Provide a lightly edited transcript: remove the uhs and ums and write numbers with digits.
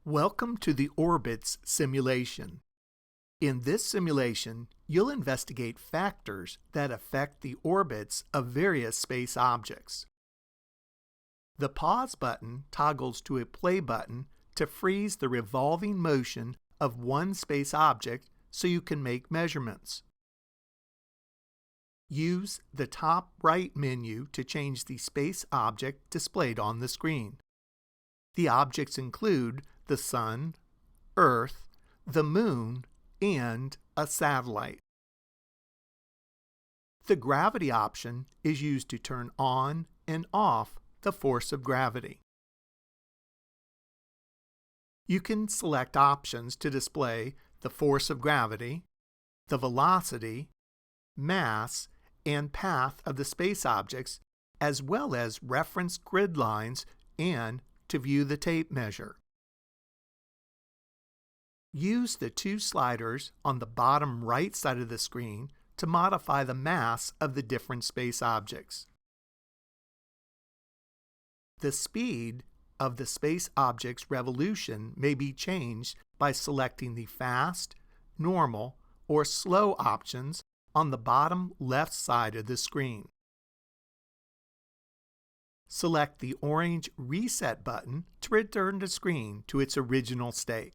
Welcome to the Orbits simulation. In this simulation, you'll investigate factors that affect the orbits of various space objects. The pause button toggles to a play button to freeze the revolving motion of one space object so you can make measurements. Use the top right menu to change the space object displayed on the screen. The objects include the Sun, Earth, the Moon, and a satellite. The gravity option is used to turn on and off the force of gravity. You can select options to display the force of gravity, the velocity, mass, and path of the space objects, as well as reference grid lines and to view the tape measure. Use the two sliders on the bottom right side of the screen to modify the mass of the different space objects. The speed of the space object's revolution may be changed by selecting the fast, normal, or slow options on the bottom left side of the screen. Select the orange Reset button to return the screen to its original state.